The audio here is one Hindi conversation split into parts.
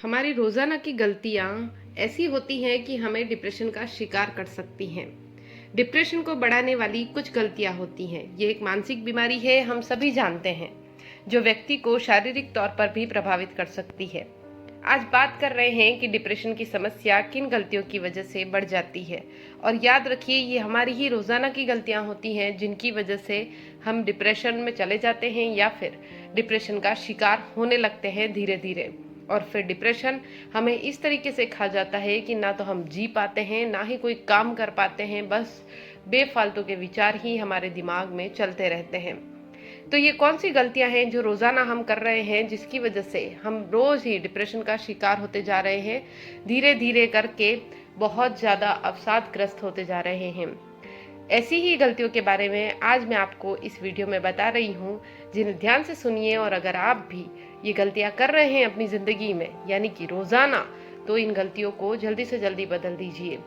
हमारी रोज़ाना की गलतियाँ ऐसी होती हैं कि हमें डिप्रेशन का शिकार कर सकती हैं। डिप्रेशन को बढ़ाने वाली कुछ गलतियाँ होती हैं। ये एक मानसिक बीमारी है, हम सभी जानते हैं, जो व्यक्ति को शारीरिक तौर पर भी प्रभावित कर सकती है। आज बात कर रहे हैं कि डिप्रेशन की समस्या किन गलतियों की वजह से बढ़ जाती है। और याद रखिए, ये हमारी ही रोज़ाना की गलतियाँ होती हैं जिनकी वजह से हम डिप्रेशन में चले जाते हैं या फिर डिप्रेशन का शिकार होने लगते हैं धीरे धीरे। और फिर डिप्रेशन हमें इस तरीके से खा जाता है कि ना तो हम जी पाते हैं, ना ही कोई काम कर पाते हैं, बस बेफालतू के विचार ही हमारे दिमाग में चलते रहते हैं। तो ये कौन सी गलतियां हैं जो रोजाना हम कर रहे हैं, जिसकी वजह से हम रोज ही डिप्रेशन का शिकार होते जा रहे हैं, धीरे धीरे करके बहुत ज्यादा अवसादग्रस्त होते जा रहे हैं। ऐसी ही गलतियों के बारे में आज मैं आपको इस वीडियो में बता रही हूँ, जिन्हें ध्यान से सुनिए। और अगर आप भी ये गलतियाँ कर रहे हैं अपनी ज़िंदगी में, यानी कि रोज़ाना, तो इन गलतियों को जल्दी से जल्दी बदल दीजिए।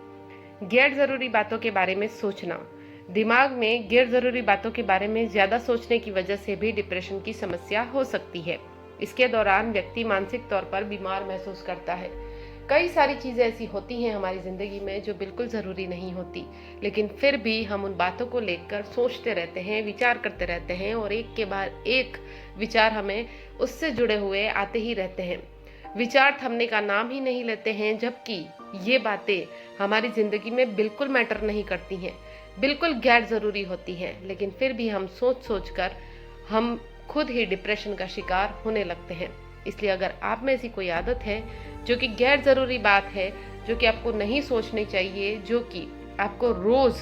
गैर ज़रूरी बातों के बारे में सोचना। दिमाग में गैर ज़रूरी बातों के बारे में ज़्यादा सोचने की वजह से भी डिप्रेशन की समस्या हो सकती है। इसके दौरान व्यक्ति मानसिक तौर पर बीमार महसूस करता है। कई सारी चीज़ें ऐसी होती हैं हमारी ज़िंदगी में जो बिल्कुल ज़रूरी नहीं होती, लेकिन फिर भी हम उन बातों को लेकर सोचते रहते हैं, विचार करते रहते हैं, और एक के बाद एक विचार हमें उससे जुड़े हुए आते ही रहते हैं। विचार थमने का नाम ही नहीं लेते हैं, जबकि ये बातें हमारी ज़िंदगी में बिल्कुल मैटर नहीं करती हैं, बिल्कुल गैर ज़रूरी होती हैं, लेकिन फिर भी हम सोच सोच कर हम खुद ही डिप्रेशन का शिकार होने लगते हैं। इसलिए अगर आप में ऐसी कोई आदत है जो कि गैर ज़रूरी बात है, जो कि आपको नहीं सोचनी चाहिए, जो कि आपको रोज़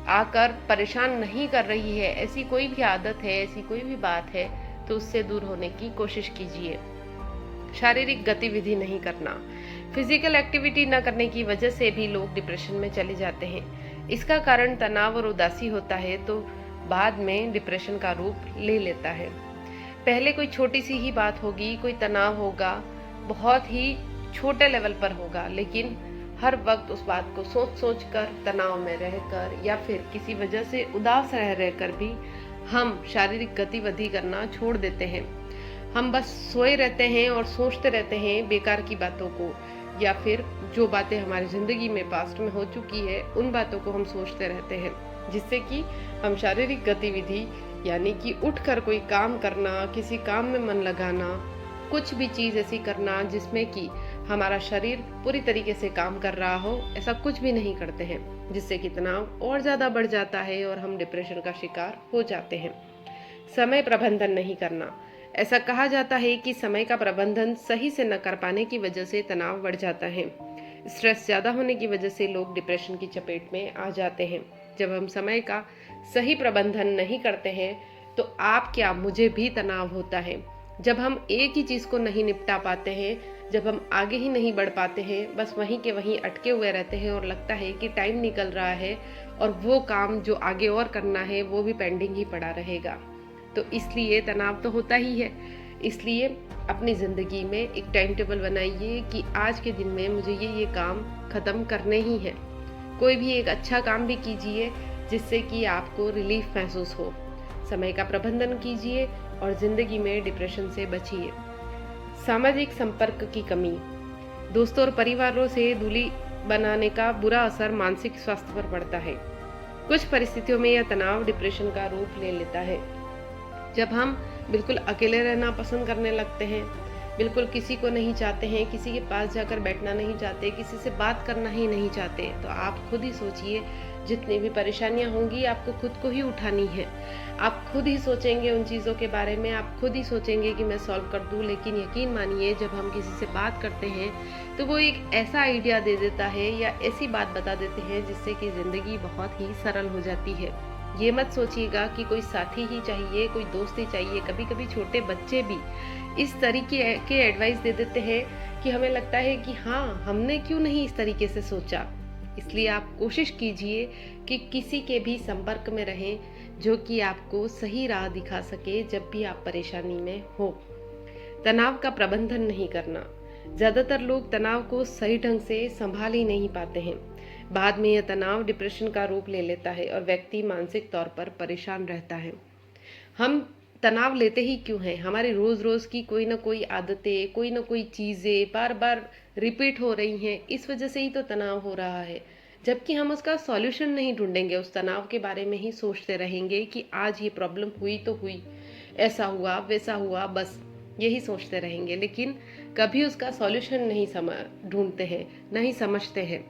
आकर परेशान नहीं कर रही है, ऐसी कोई भी आदत है, ऐसी कोई भी बात है, तो उससे दूर होने की कोशिश कीजिए। शारीरिक गतिविधि नहीं करना। फिजिकल एक्टिविटी न करने की वजह से भी लोग डिप्रेशन में चले जाते हैं। इसका कारण तनाव और उदासी होता है, तो बाद में डिप्रेशन का रूप ले लेता है। पहले कोई छोटी सी ही बात होगी, कोई तनाव होगा, बहुत ही छोटे लेवल पर होगा, लेकिन हर वक्त उस बात को सोच सोच कर, तनाव में रहकर या फिर किसी वजह से उदास रह कर भी हम शारीरिक गतिविधि करना छोड़ देते हैं। हम बस सोए रहते हैं और सोचते रहते हैं बेकार की बातों को, या फिर जो बातें हमारी जिंदगी में पास्ट में हो चुकी है उन बातों को हम सोचते रहते हैं, जिससे कि हम शारीरिक गतिविधि यानी कि उठकर कोई काम करना, किसी काम में मन लगाना, कुछ भी चीज़ ऐसी करना जिसमें कि हमारा शरीर पूरी तरीके से काम कर रहा हो, ऐसा कुछ भी नहीं करते हैं, जिससे कि तनाव और ज़्यादा बढ़ जाता है और हम डिप्रेशन का शिकार हो जाते हैं। समय प्रबंधन नहीं करना। ऐसा कहा जाता है कि समय का प्रबंधन सही से न कर पाने की वजह से तनाव बढ़ जाता है। स्ट्रेस ज़्यादा होने की वजह से लोग डिप्रेशन की चपेट में आ जाते हैं। जब हम समय का सही प्रबंधन नहीं करते हैं तो आप क्या, मुझे भी तनाव होता है। जब हम एक ही चीज़ को नहीं निपटा पाते हैं, जब हम आगे ही नहीं बढ़ पाते हैं, बस वहीं के वहीं अटके हुए रहते हैं और लगता है कि टाइम निकल रहा है और वो काम जो आगे और करना है वो भी पेंडिंग ही पड़ा रहेगा, तो इसलिए तनाव तो होता ही है। इसलिए अपनी ज़िंदगी में एक टाइम टेबल बनाइए कि आज के दिन में मुझे ये काम ख़त्म करने ही है। कोई भी एक अच्छा काम भी कीजिए जिससे कि आपको रिलीफ महसूस हो। समय का प्रबंधन कीजिए और ज़िंदगी में डिप्रेशन से बचिए। सामाजिक संपर्क की कमी। दोस्तों और परिवारों से दूरी बनाने का बुरा असर मानसिक स्वास्थ्य पर पड़ता है। कुछ परिस्थितियों में यह तनाव डिप्रेशन का रूप ले लेता है। जब हम बिल्कुल अकेले रहना पसंद करने लगते हैं, बिल्कुल किसी को नहीं चाहते हैं, किसी के पास जाकर बैठना नहीं चाहते, किसी से बात करना ही नहीं चाहते, तो आप खुद ही सोचिए, जितनी भी परेशानियां होंगी आपको खुद को ही उठानी है। आप खुद ही सोचेंगे उन चीज़ों के बारे में, आप खुद ही सोचेंगे कि मैं सॉल्व कर दूं, लेकिन यकीन मानिए जब हम किसी से बात करते हैं तो वो एक ऐसा आइडिया दे देता है या ऐसी बात बता देते हैं जिससे कि ज़िंदगी बहुत ही सरल हो जाती है। ये मत सोचिएगा कि कोई साथी ही चाहिए, कोई दोस्त ही चाहिए। कभी कभी छोटे बच्चे भी इस तरीके के एडवाइस दे देते हैं कि हमें लगता है कि हाँ, हमने क्यों नहीं इस तरीके से सोचा। इसलिए आप कोशिश कीजिए कि किसी के भी संपर्क में रहें जो कि आपको सही राह दिखा सके जब भी आप परेशानी में हो। तनाव का प्रबंधन नहीं करना। ज़्यादातर लोग तनाव को सही ढंग से संभाल ही नहीं पाते हैं। बाद में यह तनाव डिप्रेशन का रूप ले लेता है और व्यक्ति मानसिक तौर पर परेशान रहता है। हम तनाव लेते ही क्यों हैं? हमारी रोज रोज की कोई ना कोई आदतें, कोई ना कोई चीजें बार बार रिपीट हो रही हैं, इस वजह से ही तो तनाव हो रहा है। जबकि हम उसका सॉल्यूशन नहीं ढूंढेंगे, उस तनाव के बारे में ही सोचते रहेंगे कि आज ये प्रॉब्लम हुई तो हुई, ऐसा हुआ वैसा हुआ, बस यही सोचते रहेंगे, लेकिन कभी उसका सॉल्यूशन नहीं ढूंढते हैं, नहीं समझते हैं।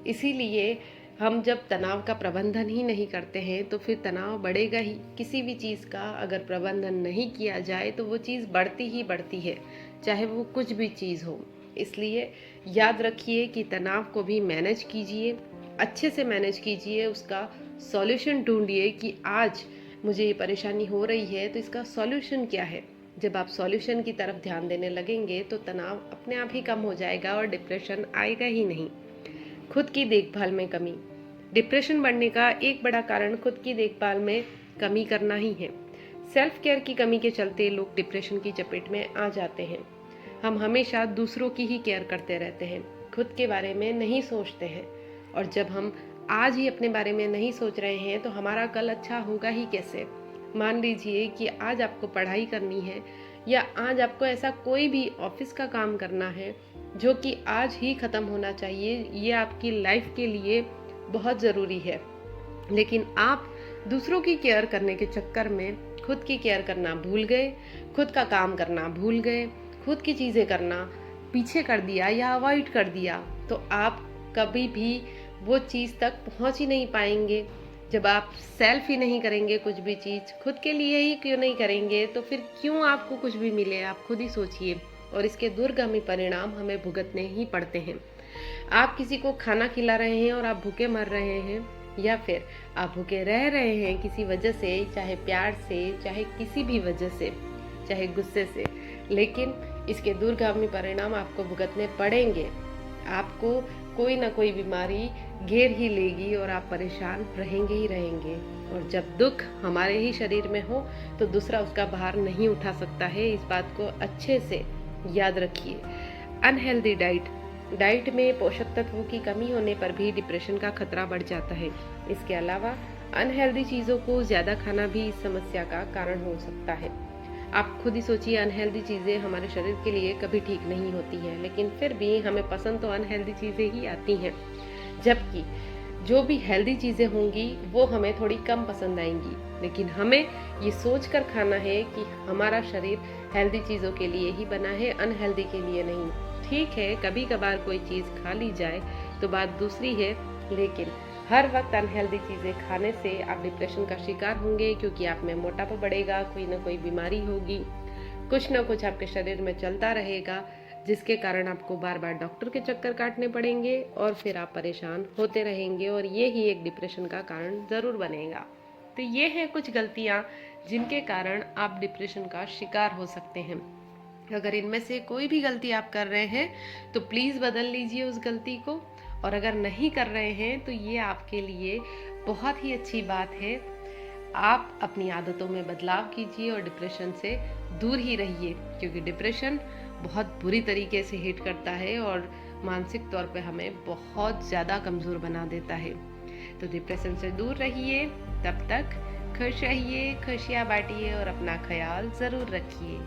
इसीलिए हम जब तनाव का प्रबंधन ही नहीं करते हैं तो फिर तनाव बढ़ेगा ही। किसी भी चीज़ का अगर प्रबंधन नहीं किया जाए तो वो चीज़ बढ़ती ही बढ़ती है, चाहे वो कुछ भी चीज़ हो। इसलिए याद रखिए कि तनाव को भी मैनेज कीजिए, अच्छे से मैनेज कीजिए, उसका सॉल्यूशन ढूंढिए कि आज मुझे ये परेशानी हो रही है तो इसका सॉल्यूशन क्या है। जब आप सॉल्यूशन की तरफ ध्यान देने लगेंगे तो तनाव अपने आप ही कम हो जाएगा और डिप्रेशन आएगा ही नहीं। खुद की देखभाल में कमी। डिप्रेशन बढ़ने का एक बड़ा कारण खुद की देखभाल में कमी करना ही है। सेल्फ केयर की कमी के चलते लोग डिप्रेशन की चपेट में आ जाते हैं। हम हमेशा दूसरों की ही केयर करते रहते हैं, खुद के बारे में नहीं सोचते हैं। और जब हम आज ही अपने बारे में नहीं सोच रहे हैं तो हमारा कल अच्छा होगा ही कैसे। मान लीजिए कि आज आपको पढ़ाई करनी है या आज आपको ऐसा कोई भी ऑफिस का काम करना है जो कि आज ही ख़त्म होना चाहिए, ये आपकी लाइफ के लिए बहुत ज़रूरी है, लेकिन आप दूसरों की केयर करने के चक्कर में खुद की केयर करना भूल गए, खुद का काम करना भूल गए, खुद की चीज़ें करना पीछे कर दिया या अवॉइड कर दिया, तो आप कभी भी वो चीज़ तक पहुंच ही नहीं पाएंगे। जब आप सेल्फ ही नहीं करेंगे कुछ भी चीज़, खुद के लिए ही क्यों नहीं करेंगे, तो फिर क्यों आपको कुछ भी मिले, आप खुद ही सोचिए। और इसके दूरगामी परिणाम हमें भुगतने ही पड़ते हैं। आप किसी को खाना खिला रहे हैं और आप भूखे मर रहे हैं, या फिर आप भूखे रह रहे हैं किसी वजह से, चाहे प्यार से, चाहे किसी भी वजह से, चाहे गुस्से से, लेकिन इसके दूरगामी परिणाम आपको भुगतने पड़ेंगे। आपको कोई ना कोई बीमारी घेर ही लेगी और आप परेशान रहेंगे ही रहेंगे। और जब दुख हमारे ही शरीर में हो तो दूसरा उसका भार नहीं उठा सकता है। इस बात को अच्छे से याद रखिए। अनहेल्दी डाइट में पोषक तत्वों की कमी होने पर भी डिप्रेशन का खतरा बढ़ जाता है। इसके अलावा अनहेल्दी चीज़ों को ज़्यादा खाना भी इस समस्या का कारण हो सकता है। आप खुद ही सोचिए, अनहेल्दी चीज़ें हमारे शरीर के लिए कभी ठीक नहीं होती हैं, लेकिन फिर भी हमें पसंद तो अनहेल्दी चीज़ें ही आती हैं, जबकि जो भी हेल्दी चीज़ें होंगी वो हमें थोड़ी कम पसंद आएंगी। लेकिन हमें ये सोचकर खाना है कि हमारा शरीर हेल्दी चीज़ों के लिए ही बना है, अनहेल्दी के लिए नहीं। ठीक है, कभी कभार कोई चीज़ खा ली जाए तो बात दूसरी है, लेकिन हर वक्त अनहेल्दी चीज़ें खाने से आप डिप्रेशन का शिकार होंगे, क्योंकि आप में मोटापा बढ़ेगा, कोई ना कोई बीमारी होगी, कुछ ना कुछ आपके शरीर में चलता रहेगा, जिसके कारण आपको बार बार डॉक्टर के चक्कर काटने पड़ेंगे और फिर आप परेशान होते रहेंगे और ये ही एक डिप्रेशन का कारण ज़रूर बनेगा। तो ये हैं कुछ गलतियाँ जिनके कारण आप डिप्रेशन का शिकार हो सकते हैं। अगर इनमें से कोई भी गलती आप कर रहे हैं तो प्लीज़ बदल लीजिए उस गलती को, और अगर नहीं कर रहे हैं तो ये आपके लिए बहुत ही अच्छी बात है। आप अपनी आदतों में बदलाव कीजिए और डिप्रेशन से दूर ही रहिए, क्योंकि डिप्रेशन बहुत बुरी तरीके से हिट करता है और मानसिक तौर पे हमें बहुत ज़्यादा कमज़ोर बना देता है। तो डिप्रेशन से दूर रहिए, तब तक खुश रहिए, खुशियाँ बांटिए और अपना ख्याल ज़रूर रखिए।